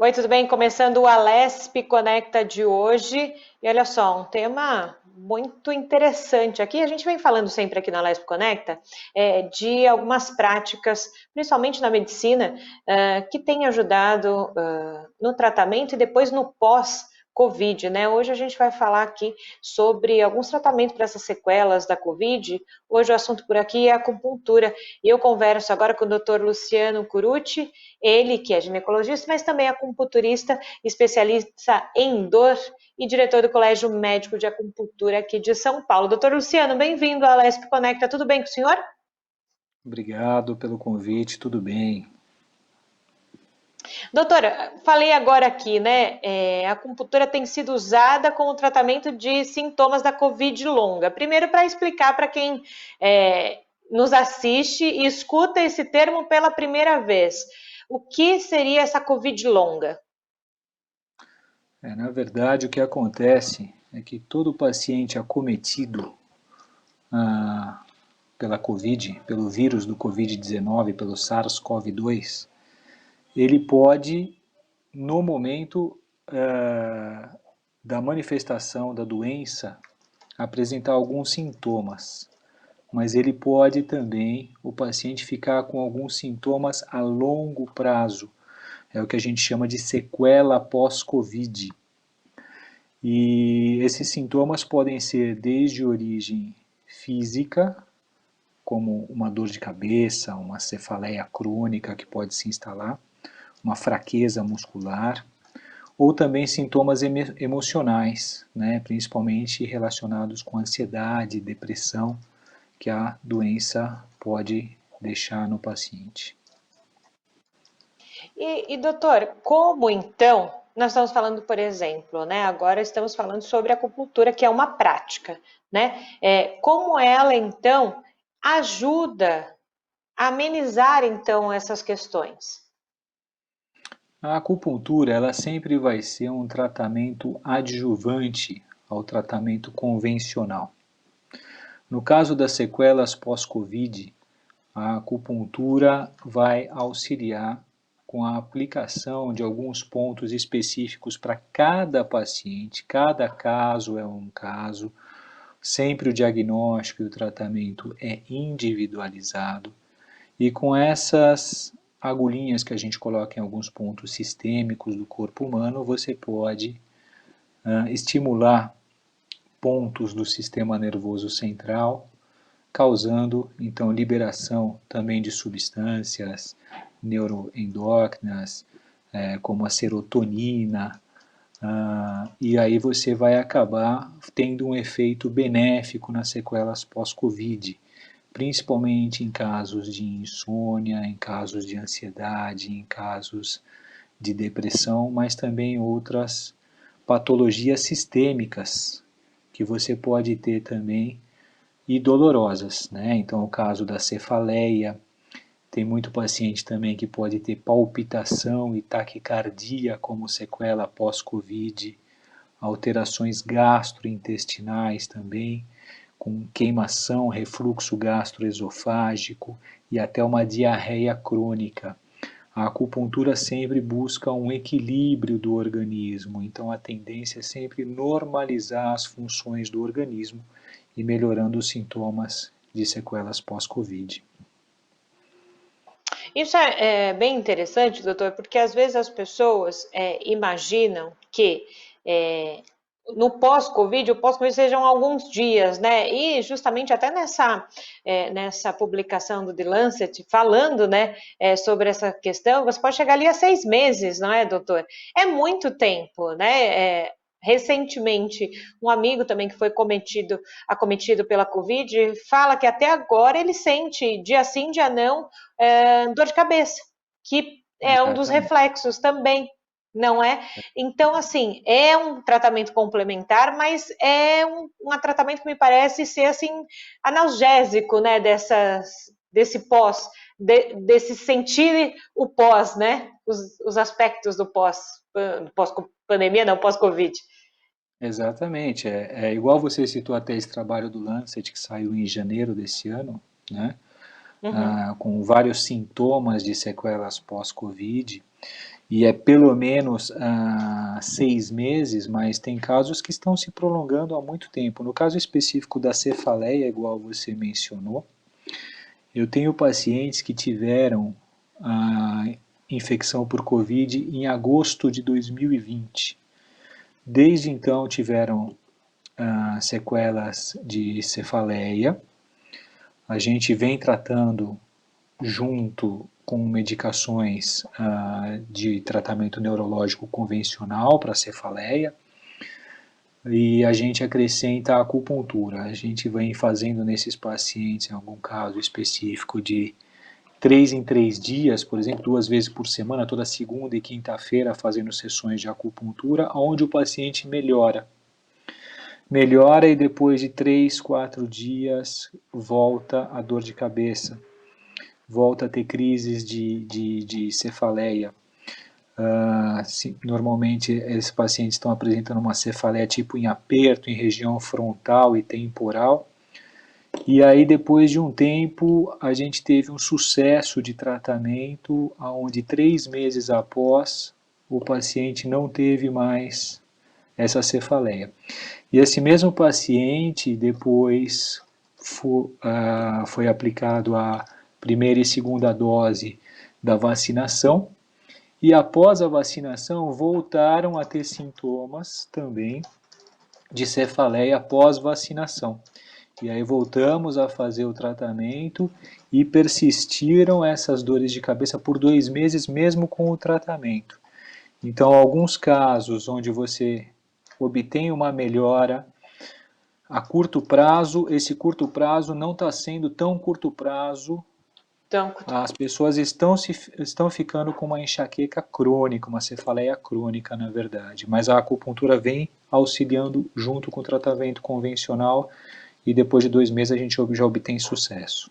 Oi, tudo bem? Começando o Alesp Conecta de hoje. E olha só, um tema muito interessante aqui. A gente vem falando sempre aqui na Alesp Conecta de algumas práticas, principalmente na medicina, que têm ajudado no tratamento e depois no pós-Covid, né? Hoje a gente vai falar aqui sobre alguns tratamentos para essas sequelas da Covid. Hoje o assunto por aqui é acupuntura. E eu converso agora com o Dr. Luciano Curucci, ele que é ginecologista, mas também acupunturista, especialista em dor e diretor do Colégio Médico de Acupuntura aqui de São Paulo. Doutor Luciano, bem-vindo à Alesp Conecta. Tudo bem com o senhor? Obrigado pelo convite, tudo bem. Doutora, falei agora aqui, né? A acupuntura tem sido usada como tratamento de sintomas da Covid longa. Primeiro, para explicar para quem nos assiste e escuta esse termo pela primeira vez, o que seria essa Covid longa? Na verdade, o que acontece é que todo paciente acometido pela Covid, pelo vírus do Covid-19, pelo SARS-CoV-2, ele pode, no momento da manifestação da doença, apresentar alguns sintomas. Mas ele pode também, o paciente, ficar com alguns sintomas a longo prazo. É o que a gente chama de sequela pós-Covid. E esses sintomas podem ser desde origem física, como uma dor de cabeça, uma cefaleia crônica que pode se instalar, uma fraqueza muscular, ou também sintomas emocionais, né, principalmente relacionados com ansiedade, depressão, que a doença pode deixar no paciente. Doutor, como então, nós estamos falando, por exemplo, né? Agora estamos falando sobre a acupuntura, que é uma prática, né? Como ela então ajuda a amenizar então essas questões? A acupuntura, ela sempre vai ser um tratamento adjuvante ao tratamento convencional. No caso das sequelas pós-Covid, a acupuntura vai auxiliar com a aplicação de alguns pontos específicos para cada paciente, cada caso é um caso, sempre o diagnóstico e o tratamento é individualizado, e com essas agulhinhas que a gente coloca em alguns pontos sistêmicos do corpo humano, você pode estimular pontos do sistema nervoso central, causando então liberação também de substâncias neuroendócrinas, como a serotonina, e aí você vai acabar tendo um efeito benéfico nas sequelas pós-Covid, principalmente em casos de insônia, em casos de ansiedade, em casos de depressão, mas também outras patologias sistêmicas que você pode ter também e dolorosas, né? Então, o caso da cefaleia, tem muito paciente também que pode ter palpitação e taquicardia como sequela pós-Covid, alterações gastrointestinais também, com queimação, refluxo gastroesofágico e até uma diarreia crônica. A acupuntura sempre busca um equilíbrio do organismo, então a tendência é sempre normalizar as funções do organismo e melhorando os sintomas de sequelas pós-Covid. Isso é bem interessante, doutor, porque às vezes as pessoas imaginam que no pós-Covid, o pós-Covid sejam alguns dias, né? E justamente até nessa publicação do The Lancet, falando, né, sobre essa questão, você pode chegar ali a 6 meses, não é, doutor? É muito tempo, né? Recentemente, um amigo também que foi acometido pela Covid, fala que até agora ele sente, dia sim, dia não, dor de cabeça, que é um dos Exatamente. reflexos também, não é? Então, assim, é um tratamento complementar, mas é um tratamento que me parece ser, assim, analgésico, né, desse pós, desse sentir o pós, né, os aspectos do pós-pandemia, não, pós-Covid. Exatamente. É igual você citou até esse trabalho do Lancet que saiu em janeiro desse ano, né? Uhum. Com vários sintomas de sequelas pós-Covid. e é pelo menos 6 meses, mas tem casos que estão se prolongando há muito tempo. No caso específico da cefaleia, igual você mencionou, eu tenho pacientes que tiveram a infecção por Covid em agosto de 2020. Desde então tiveram sequelas de cefaleia. A gente vem tratando junto com medicações de tratamento neurológico convencional para cefaleia, e a gente acrescenta a acupuntura. A gente vem fazendo nesses pacientes, em algum caso específico, de 3 em 3 dias, por exemplo, 2 vezes por semana, toda segunda e quinta-feira, fazendo sessões de acupuntura, onde o paciente melhora. Melhora e depois de 3, 4 dias volta a dor de cabeça, volta a ter crises de cefaleia. Normalmente esses pacientes estão apresentando uma cefaleia tipo em aperto, em região frontal e temporal. E aí depois de um tempo a gente teve um sucesso de tratamento, onde 3 meses após o paciente não teve mais essa cefaleia. E esse mesmo paciente depois foi aplicado a primeira e segunda dose da vacinação, e após a vacinação voltaram a ter sintomas também de cefaleia após vacinação. E aí voltamos a fazer o tratamento e persistiram essas dores de cabeça por 2 meses mesmo com o tratamento. Então, alguns casos onde você obtém uma melhora a curto prazo, esse curto prazo não está sendo tão curto prazo. As pessoas estão ficando com uma enxaqueca crônica, uma cefaleia crônica, na verdade. Mas a acupuntura vem auxiliando junto com o tratamento convencional, e depois de 2 meses a gente já obtém sucesso.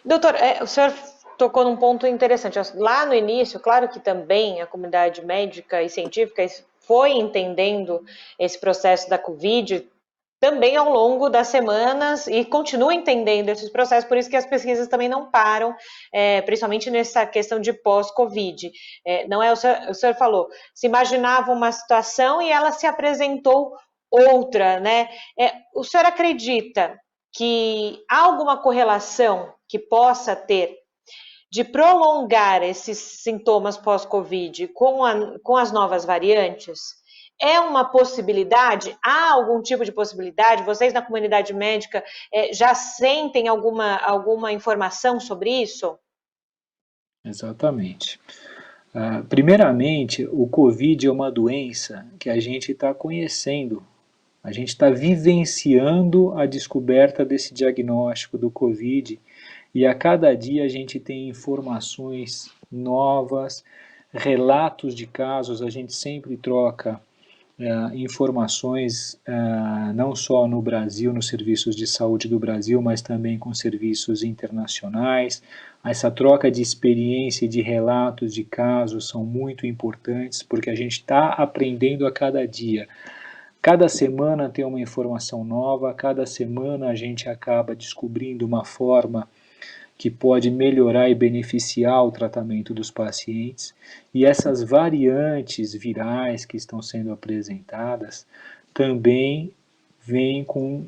Doutor, o senhor tocou num ponto interessante. Lá no início, claro que também a comunidade médica e científica foi entendendo esse processo da Covid também ao longo das semanas e continua entendendo esses processos, por isso que as pesquisas também não param, principalmente nessa questão de pós-Covid. Não é, o senhor falou, se imaginava uma situação e ela se apresentou outra, né? O senhor acredita que há alguma correlação que possa ter de prolongar esses sintomas pós-Covid com as novas variantes? É uma possibilidade? Há algum tipo de possibilidade? Vocês na comunidade médica já sentem alguma informação sobre isso? Exatamente. Primeiramente, o Covid é uma doença que a gente está conhecendo. A gente está vivenciando a descoberta desse diagnóstico do Covid, e a cada dia a gente tem informações novas, relatos de casos, a gente sempre troca informações não só no Brasil, nos serviços de saúde do Brasil, mas também com serviços internacionais. Essa troca de experiência e de relatos de casos são muito importantes, porque a gente está aprendendo a cada dia. Cada semana tem uma informação nova, cada semana a gente acaba descobrindo uma forma que pode melhorar e beneficiar o tratamento dos pacientes, e essas variantes virais que estão sendo apresentadas também vêm com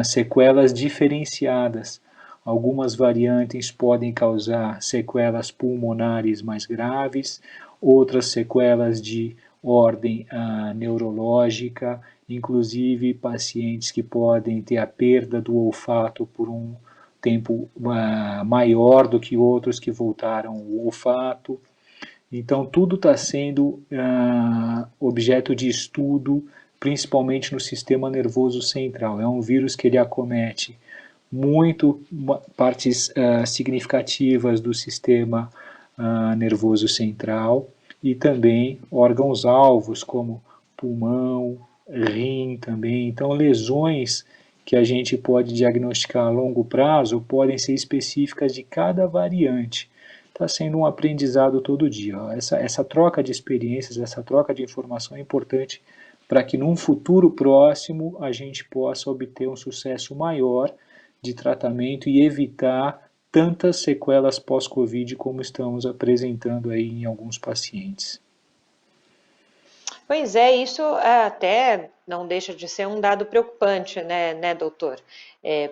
sequelas diferenciadas. Algumas variantes podem causar sequelas pulmonares mais graves, outras sequelas de ordem neurológica, inclusive pacientes que podem ter a perda do olfato por um tempo maior do que outros que voltaram o olfato. Então, tudo está sendo objeto de estudo, principalmente no sistema nervoso central. É um vírus que ele acomete muito partes significativas do sistema nervoso central, e também órgãos-alvos como pulmão, rim também. Então, lesões que a gente pode diagnosticar a longo prazo podem ser específicas de cada variante. Está sendo um aprendizado todo dia. Essa troca de experiências, essa troca de informação é importante para que num futuro próximo a gente possa obter um sucesso maior de tratamento e evitar tantas sequelas pós-Covid como estamos apresentando aí em alguns pacientes. Pois é, isso até não deixa de ser um dado preocupante, né, doutor?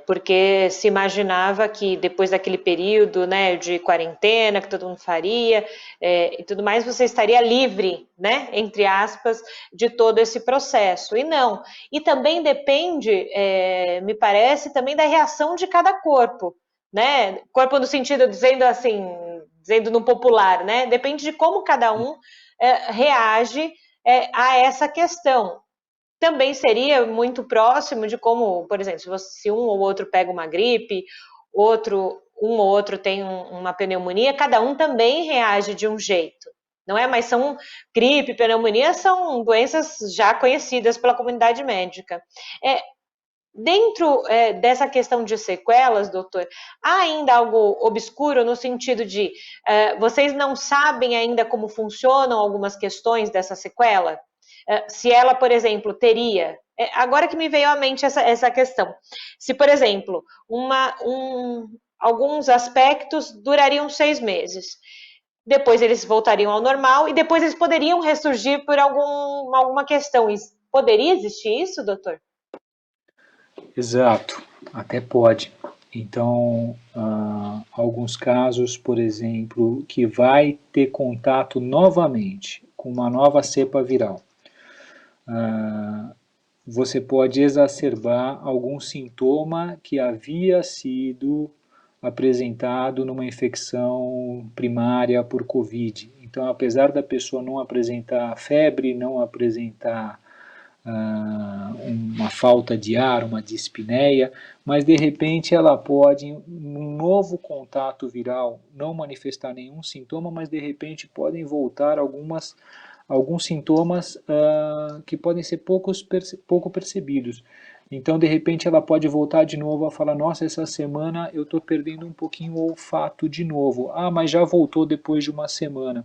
Porque se imaginava que depois daquele período, né, de quarentena que todo mundo faria e tudo mais, você estaria livre, né, entre aspas, de todo esse processo. E não. E também depende, me parece, também da reação de cada corpo, né? Corpo no sentido, dizendo assim, dizendo no popular, né? Depende de como cada um reage a essa questão. Também seria muito próximo de como, por exemplo, se um ou outro pega uma gripe, um ou outro tem uma pneumonia, cada um também reage de um jeito. Não é? Mas são gripe, pneumonia são doenças já conhecidas pela comunidade médica. Dentro dessa questão de sequelas, doutor, há ainda algo obscuro no sentido de vocês não sabem ainda como funcionam algumas questões dessa sequela? Se ela, por exemplo, teria. Agora que me veio à mente essa questão. Se, por exemplo, alguns aspectos durariam 6 meses, depois eles voltariam ao normal e depois eles poderiam ressurgir por alguma questão. Poderia existir isso, doutor? Exato, até pode. Então, alguns casos, por exemplo, que vai ter contato novamente com uma nova cepa viral, você pode exacerbar algum sintoma que havia sido apresentado numa infecção primária por Covid. Então, apesar da pessoa não apresentar febre, não apresentar uma falta de ar, uma dispneia, mas de repente ela pode, num novo contato viral, não manifestar nenhum sintoma, mas de repente podem voltar alguns sintomas que podem ser pouco percebidos. Então, de repente, ela pode voltar de novo a falar: nossa, essa semana eu estou perdendo um pouquinho o olfato de novo. Ah, mas já voltou depois de uma semana.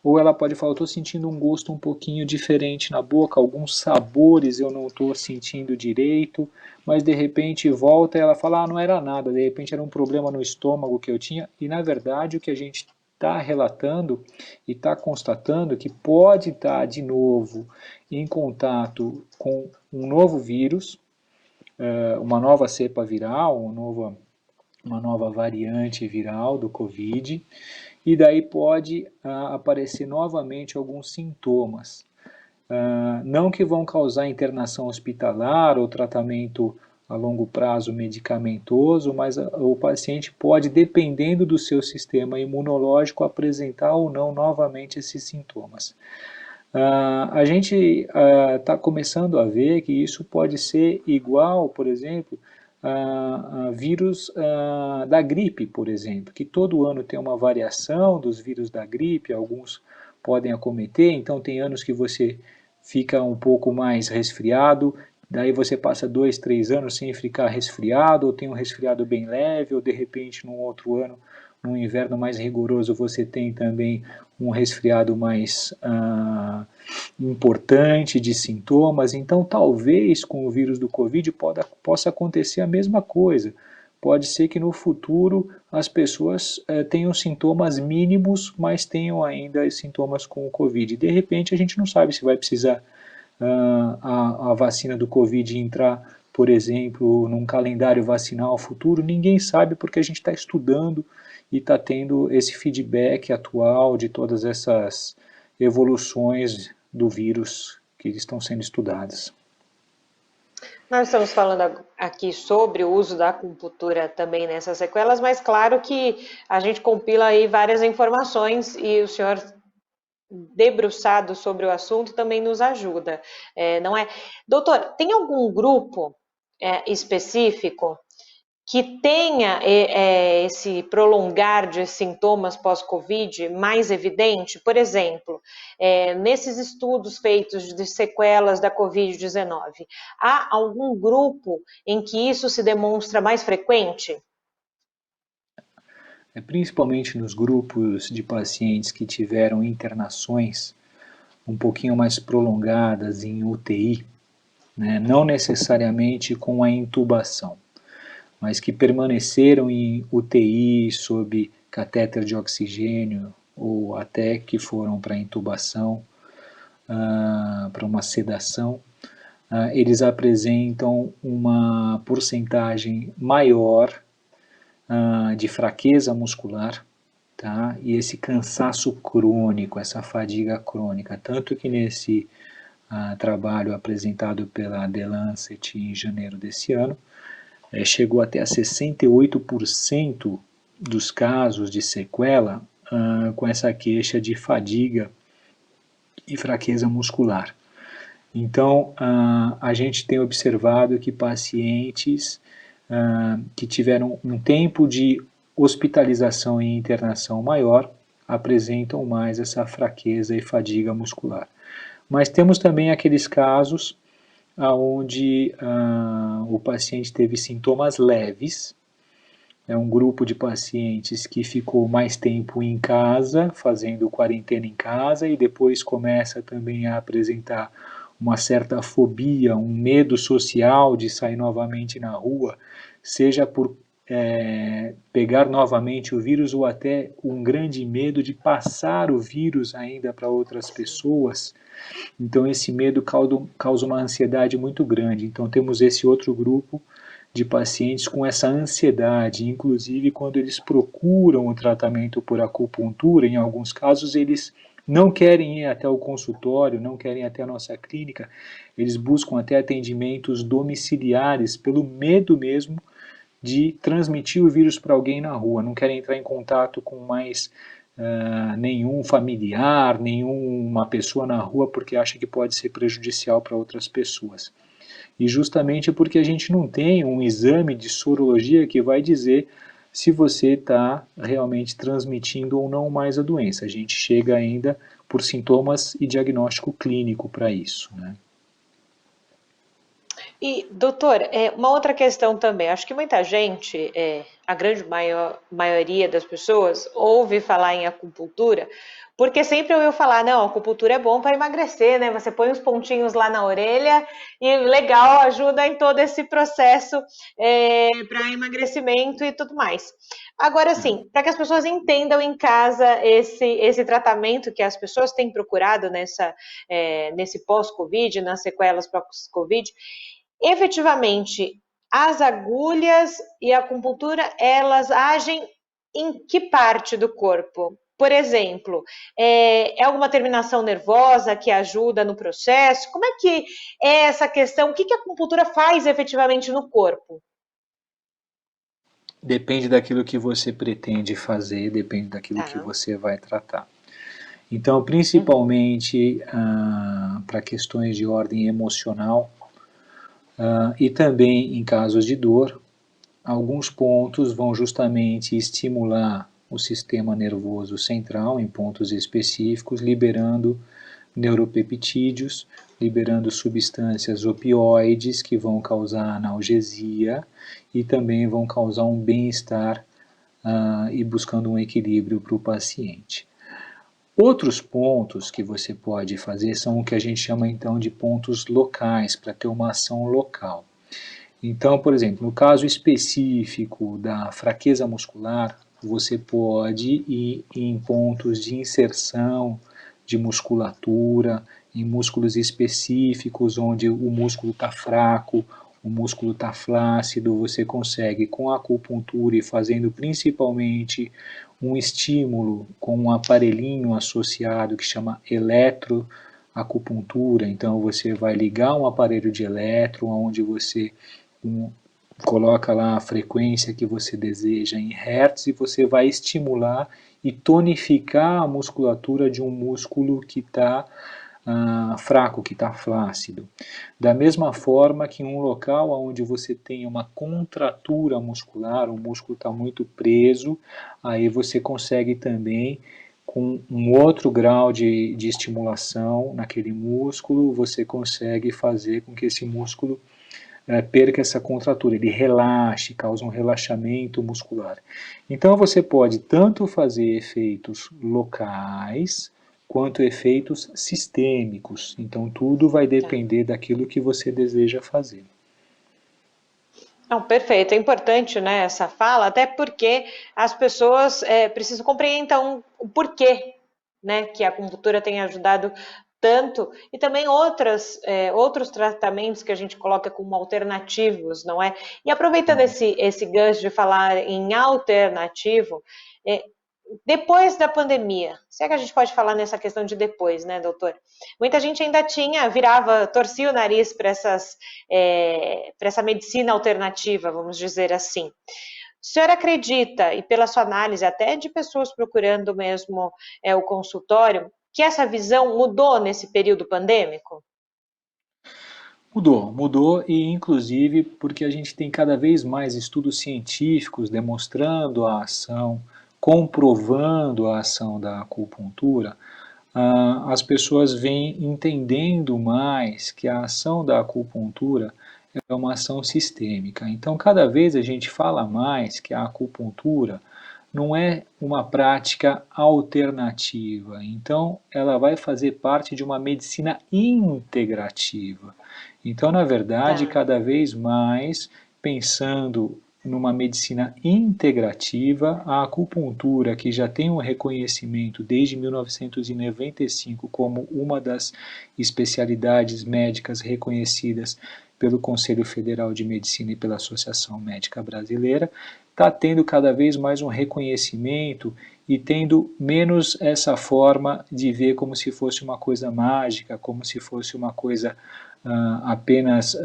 Ou ela pode falar: estou sentindo um gosto um pouquinho diferente na boca, alguns sabores eu não estou sentindo direito, mas de repente volta e ela fala: ah, não era nada, de repente era um problema no estômago que eu tinha, e na verdade o que a gente está relatando e está constatando que pode estar de novo em contato com um novo vírus, uma nova cepa viral, uma nova variante viral do Covid, e daí pode aparecer novamente alguns sintomas. Não que vão causar internação hospitalar ou tratamento a longo prazo medicamentoso, mas o paciente pode, dependendo do seu sistema imunológico, apresentar ou não novamente esses sintomas. A gente está começando a ver que isso pode ser igual, por exemplo, a vírus da gripe, por exemplo, que todo ano tem uma variação dos vírus da gripe, alguns podem acometer, então tem anos que você fica um pouco mais resfriado, daí você passa 2, 3 anos sem ficar resfriado, ou tem um resfriado bem leve, ou de repente num outro ano, num inverno mais rigoroso, você tem também um resfriado mais importante de sintomas. Então talvez com o vírus do Covid possa acontecer a mesma coisa. Pode ser que no futuro as pessoas tenham sintomas mínimos, mas tenham ainda sintomas com o Covid. De repente a gente não sabe se vai precisar a vacina do Covid entrar, por exemplo, num calendário vacinal futuro. Ninguém sabe, porque a gente está estudando e está tendo esse feedback atual de todas essas evoluções do vírus que estão sendo estudadas. Nós estamos falando aqui sobre o uso da acupuntura também nessas sequelas, mas claro que a gente compila aí várias informações e o senhor debruçado sobre o assunto também nos ajuda, não é? Doutor, tem algum grupo específico que tenha esse prolongar de sintomas pós-Covid mais evidente? Por exemplo, nesses estudos feitos de sequelas da Covid-19, há algum grupo em que isso se demonstra mais frequente? Principalmente nos grupos de pacientes que tiveram internações um pouquinho mais prolongadas em UTI, né, não necessariamente com a intubação, mas que permaneceram em UTI sob catéter de oxigênio ou até que foram para intubação, para uma sedação, eles apresentam uma porcentagem maior de fraqueza muscular, tá? E esse cansaço crônico, essa fadiga crônica, tanto que nesse trabalho apresentado pela The Lancet em janeiro desse ano, chegou até a 68% dos casos de sequela com essa queixa de fadiga e fraqueza muscular. Então, a gente tem observado que pacientes que tiveram um tempo de hospitalização e internação maior apresentam mais essa fraqueza e fadiga muscular. Mas temos também aqueles casos onde o paciente teve sintomas leves. É um grupo de pacientes que ficou mais tempo em casa, fazendo quarentena em casa, e depois começa também a apresentar uma certa fobia, um medo social de sair novamente na rua, seja por pegar novamente o vírus ou até um grande medo de passar o vírus ainda para outras pessoas. Então esse medo causa uma ansiedade muito grande. Então temos esse outro grupo de pacientes com essa ansiedade, inclusive quando eles procuram o tratamento por acupuntura, em alguns casos eles não querem ir até o consultório, não querem ir até a nossa clínica, eles buscam até atendimentos domiciliares pelo medo mesmo de transmitir o vírus para alguém na rua, não querem entrar em contato com mais nenhum familiar, nenhuma pessoa na rua, porque acha que pode ser prejudicial para outras pessoas. E justamente porque a gente não tem um exame de sorologia que vai dizer se você está realmente transmitindo ou não mais a doença. A gente chega ainda por sintomas e diagnóstico clínico para isso, né? E, doutor, uma outra questão também. Acho que muita gente, a grande maioria das pessoas, ouve falar em acupuntura, porque sempre eu ouvi falar, não, acupuntura é bom para emagrecer, né? Você põe os pontinhos lá na orelha e legal, ajuda em todo esse processo para emagrecimento e tudo mais. Agora, assim, para que as pessoas entendam em casa esse tratamento que as pessoas têm procurado nesse pós-Covid, nas sequelas pós-Covid, efetivamente, as agulhas e a acupuntura, elas agem em que parte do corpo? Por exemplo, é alguma terminação nervosa que ajuda no processo? Como é que é essa questão? O que a acupuntura faz efetivamente no corpo? Depende daquilo que você pretende fazer, depende daquilo que Tá. você vai tratar. Então, Uhum. principalmente para questões de ordem emocional e também em casos de dor, alguns pontos vão justamente estimular o sistema nervoso central em pontos específicos, liberando neuropeptídeos, liberando substâncias opioides que vão causar analgesia e também vão causar um bem-estar e buscando um equilíbrio para o paciente. Outros pontos que você pode fazer são o que a gente chama então de pontos locais, para ter uma ação local. Então, por exemplo, no caso específico da fraqueza muscular, você pode ir em pontos de inserção de musculatura, em músculos específicos onde o músculo está fraco, o músculo está flácido, você consegue com a acupuntura e fazendo principalmente um estímulo com um aparelhinho associado que chama eletroacupuntura. Então você vai ligar um aparelho de eletro, onde você coloca lá a frequência que você deseja em hertz e você vai estimular e tonificar a musculatura de um músculo que está fraco, que está flácido. Da mesma forma que em um local onde você tem uma contratura muscular, o músculo está muito preso, aí você consegue também, com um outro grau de estimulação naquele músculo, você consegue fazer com que esse músculo perca essa contratura, ele relaxe, causa um relaxamento muscular. Então você pode tanto fazer efeitos locais quanto efeitos sistêmicos. Então tudo vai Tá. depender daquilo que você deseja fazer. Não, perfeito, é importante, né, essa fala, até porque as pessoas precisam compreender então o porquê, né, que a acupuntura tem ajudado tanto e também outros tratamentos que a gente coloca como alternativos, não é? E aproveitando Uhum. esse gancho de falar em alternativo, é, depois da pandemia, se é que a gente pode falar nessa questão de depois, né, doutor? Muita gente ainda torcia o nariz para essa medicina alternativa, vamos dizer assim. O senhor acredita, e pela sua análise até de pessoas procurando mesmo o consultório, que essa visão mudou nesse período pandêmico? Mudou e inclusive porque a gente tem cada vez mais estudos científicos demonstrando a ação, comprovando a ação da acupuntura, as pessoas vêm entendendo mais que a ação da acupuntura é uma ação sistêmica. Então, cada vez a gente fala mais que a acupuntura não é uma prática alternativa. Então, ela vai fazer parte de uma medicina integrativa. Então, na verdade, Tá. cada vez mais pensando numa medicina integrativa, a acupuntura, que já tem um reconhecimento desde 1995 como uma das especialidades médicas reconhecidas pelo Conselho Federal de Medicina e pela Associação Médica Brasileira, está tendo cada vez mais um reconhecimento e tendo menos essa forma de ver como se fosse uma coisa mágica, como se fosse uma coisa apenas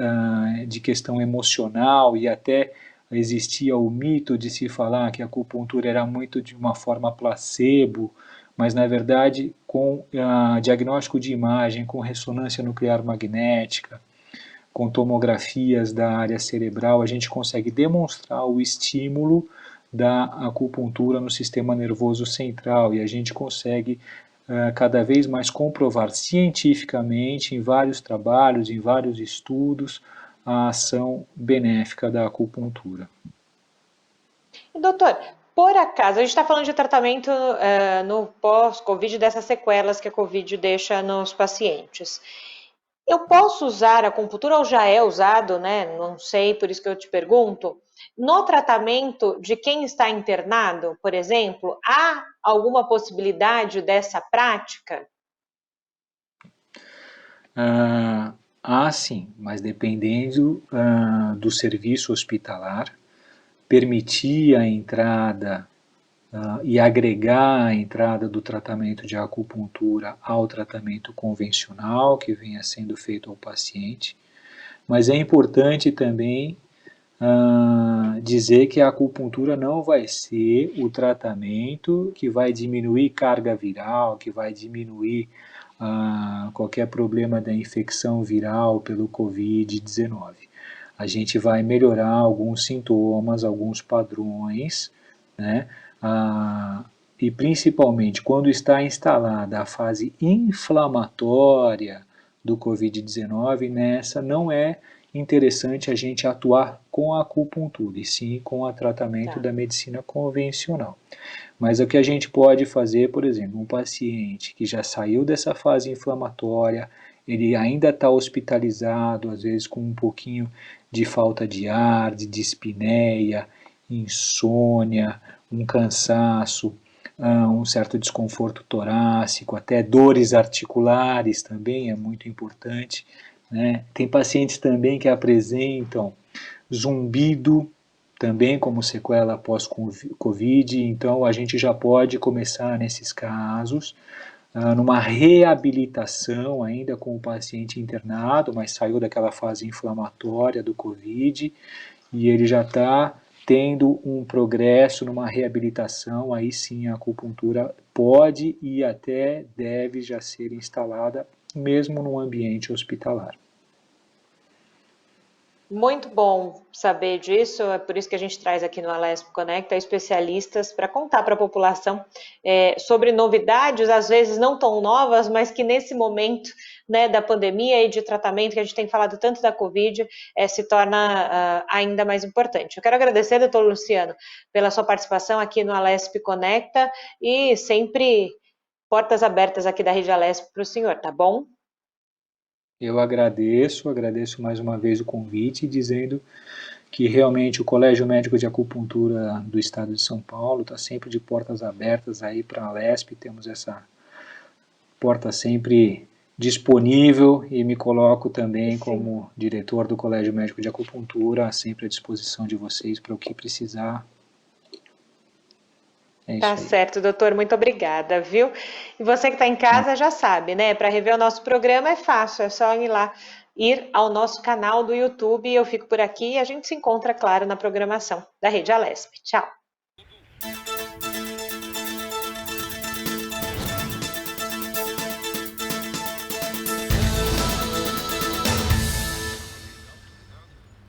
de questão emocional, e até existia o mito de se falar que a acupuntura era muito de uma forma placebo, mas na verdade com diagnóstico de imagem, com ressonância nuclear magnética, com tomografias da área cerebral, a gente consegue demonstrar o estímulo da acupuntura no sistema nervoso central, e a gente consegue cada vez mais comprovar cientificamente, em vários trabalhos, em vários estudos, a ação benéfica da acupuntura. E, doutor, por acaso, a gente está falando de tratamento no pós-Covid, dessas sequelas que a Covid deixa nos pacientes. Eu posso usar a acupuntura ou já é usado, né? Não sei, por isso que eu te pergunto. No tratamento de quem está internado, por exemplo, há alguma possibilidade dessa prática? Sim, mas dependendo do serviço hospitalar, permitir a entrada e agregar a entrada do tratamento de acupuntura ao tratamento convencional que venha sendo feito ao paciente, mas é importante também dizer que a acupuntura não vai ser o tratamento que vai diminuir carga viral, que vai diminuir qualquer problema da infecção viral pelo Covid-19. A gente vai melhorar alguns sintomas, alguns padrões, né? E principalmente quando está instalada a fase inflamatória do Covid-19, nessa não é interessante a gente atuar com a acupuntura, e sim com o tratamento Tá. da medicina convencional. Mas o que a gente pode fazer, por exemplo, um paciente que já saiu dessa fase inflamatória, ele ainda está hospitalizado, às vezes com um pouquinho de falta de ar, de dispneia, insônia, um cansaço, um certo desconforto torácico, até dores articulares também é muito importante, né? Tem pacientes também que apresentam zumbido, também como sequela pós-Covid, então a gente já pode começar nesses casos, numa reabilitação ainda com o paciente internado, mas saiu daquela fase inflamatória do Covid, e ele já está tendo um progresso numa reabilitação, aí sim a acupuntura pode e até deve já ser instalada, mesmo no ambiente hospitalar. Muito bom saber disso, é por isso que a gente traz aqui no Alesp Conecta especialistas para contar para a população sobre novidades, às vezes não tão novas, mas que nesse momento, né, da pandemia e de tratamento, que a gente tem falado tanto da Covid, se torna ainda mais importante. Eu quero agradecer, doutor Luciano, pela sua participação aqui no Alesp Conecta e sempre portas abertas aqui da Rede Alesp para o senhor, tá bom? Eu agradeço mais uma vez o convite, dizendo que realmente o Colégio Médico de Acupuntura do Estado de São Paulo está sempre de portas abertas aí para a LESP, temos essa porta sempre disponível e me coloco também Sim. como diretor do Colégio Médico de Acupuntura, sempre à disposição de vocês para o que precisar. É Tá isso aí. certo, doutor, muito obrigada, viu? E você que está em casa já sabe, né? Para rever o nosso programa é fácil, é só ir lá, ir ao nosso canal do YouTube. Eu fico por aqui e a gente se encontra, claro, na programação da Rede Alesp. Tchau!